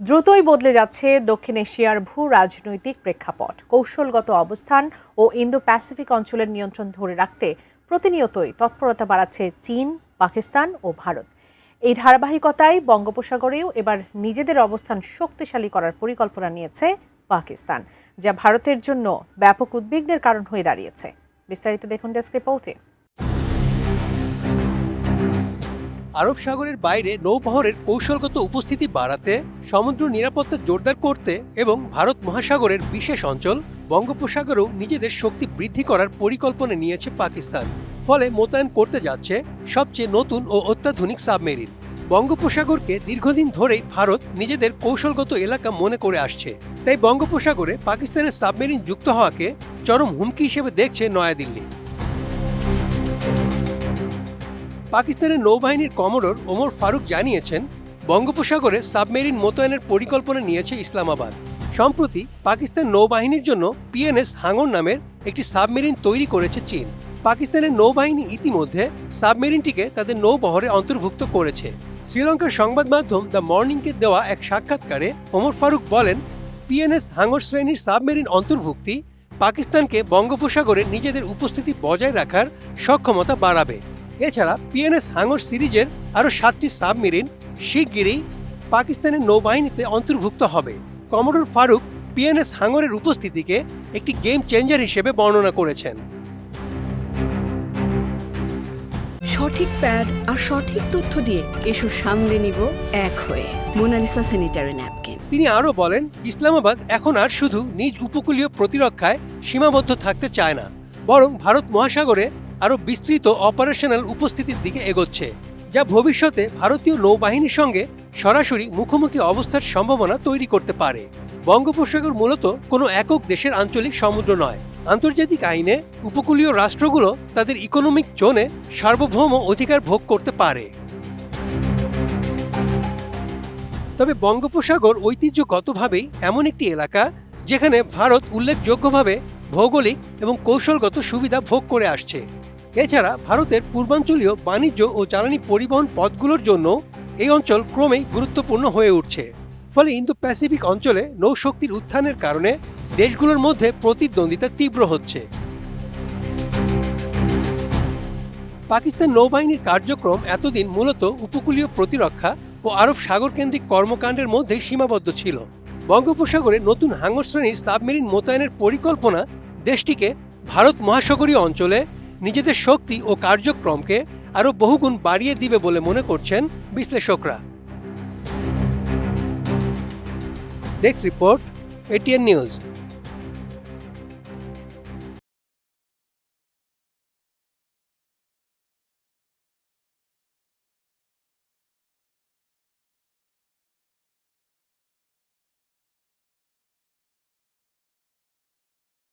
দ্রুতই বদলে যাচ্ছে দক্ষিণ এশিয়ার ভূ রাজনৈতিক প্রেক্ষাপট। কৌশলগত অবস্থান ও ইন্দো প্যাসিফিক অঞ্চলের নিয়ন্ত্রণ ধরে রাখতে প্রতিনিয়তই তৎপরতা বাড়াচ্ছে চীন, পাকিস্তান ও ভারত। এই ধারাবাহিকতায় বঙ্গোপসাগরেও এবার নিজেদের অবস্থান শক্তিশালী করার পরিকল্পনা নিয়েছে পাকিস্তান, যা ভারতের জন্য ব্যাপক উদ্বিগ্নের কারণ হয়ে দাঁড়িয়েছে। বিস্তারিত দেখুন ডেস্ক রিপোর্টে। আরব সাগরের বাইরে নৌবহরের কৌশলগত উপস্থিতি বাড়াতে, সমুদ্র নিরাপত্তা জোরদার করতে এবং ভারত মহাসাগরের বিশেষ অঞ্চল বঙ্গোপসাগরেও নিজেদের শক্তি বৃদ্ধি করার পরিকল্পনা নিয়েছে পাকিস্তান। ফলে মোতায়েন করতে যাচ্ছে সবচেয়ে নতুন ও অত্যাধুনিক সাবমেরিন। বঙ্গোপসাগরকে দীর্ঘদিন ধরেই ভারত নিজেদের কৌশলগত এলাকা মনে করে আসছে, তাই বঙ্গোপসাগরে পাকিস্তানের সাবমেরিন যুক্ত হওয়াকে চরম হুমকি হিসেবে দেখছে নয়াদিল্লি। পাকিস্তানের নৌবাহিনীর কমোডর ওমর ফারুক জানিয়েছেন, বঙ্গোপসাগরে সাবমেরিন মোতায়েনের পরিকল্পনা নিয়েছে ইসলামাবাদ। সম্প্রতি পাকিস্তান নৌবাহিনীর জন্য পিএনএস হাঙ্গর নামের একটি সাবমেরিন তৈরি করেছে চীন। পাকিস্তানের নৌবাহিনী ইতিমধ্যে সাবমেরিনটিকে তাদের নৌবহরে অন্তর্ভুক্ত করেছে। শ্রীলঙ্কার সংবাদ মাধ্যম দ্য মর্নিংকে দেওয়া এক সাক্ষাৎকারে ওমর ফারুক বলেন, পিএনএস হাঙ্গর শ্রেণীর সাবমেরিন অন্তর্ভুক্তি পাকিস্তানকে বঙ্গোপসাগরে নিজেদের উপস্থিতি বজায় রাখার সক্ষমতা বাড়াবে। এছাড়া পিএনএস হাঙ্গর সিরিজের আরও 7টি সাবমেরিন শিগগিরই পাকিস্তানের নৌবাহিনীতে অন্তর্ভুক্ত হবে। কমোডর ফারুক পিএনএস হাঙ্গরের উপস্থিতিকে একটি গেম চেঞ্জার হিসেবে বর্ণনা করেছেন। সঠিক প্যাড আর সঠিক তথ্য দিয়ে এসব সামলে নিব এক হয়ে। Monalisa sanitary napkin. তিনি আরও বলেন, ইসলামাবাদ এখন আর শুধু নিজ উপকূলীয় প্রতিরক্ষায় সীমাবদ্ধ থাকতে চায় না, বরং ভারত মহাসাগরে আরও বিস্তৃত অপারেশনাল উপস্থিতির দিকে এগোচ্ছে, যা ভবিষ্যতে ভারতীয় নৌবাহিনীর সঙ্গে সরাসরি মুখোমুখি অবস্থার সম্ভাবনা তৈরি করতে পারে। বঙ্গোপসাগর মূলত কোনো একক দেশের আঞ্চলিক সমুদ্র নয়। আন্তর্জাতিক আইনে উপকূলীয় রাষ্ট্রগুলো তাদের ইকোনমিক জোনে সার্বভৌম অধিকার ভোগ করতে পারে। তবে বঙ্গোপসাগর ঐতিহ্যগতভাবেই এমন একটি এলাকা যেখানে ভারত উল্লেখযোগ্যভাবে ভৌগোলিক এবং কৌশলগত সুবিধা ভোগ করে আসছে। এছাড়া ভারতের পূর্বাঞ্চলীয় বাণিজ্য ও জ্বালানি পরিবহন পথগুলোর জন্য এই অঞ্চল ক্রমেই গুরুত্বপূর্ণ হয়ে উঠছে। ফলে ইন্দো প্যাসিফিক অঞ্চলে নৌশক্তির উত্থানের কারণে দেশগুলোর মধ্যে প্রতিদ্বন্দ্বিতা তীব্র হচ্ছে। পাকিস্তান নৌবাহিনীর কার্যক্রম এতদিন মূলত উপকূলীয় প্রতিরক্ষা ও আরব সাগর কেন্দ্রিক কর্মকাণ্ডের মধ্যেই সীমাবদ্ধ ছিল। বঙ্গোপসাগরে নতুন হাঙ্গর শ্রেণীর সাবমেরিন মোতায়েনের পরিকল্পনা দেশটিকে ভারত মহাসাগরীয় অঞ্চলে নিজেদের শক্তি ও কার্যক্রমকে আরও বহুগুণ বাড়িয়ে দিবে বলে মনে করছেন বিশ্লেষকরা। Desk report, ATN news.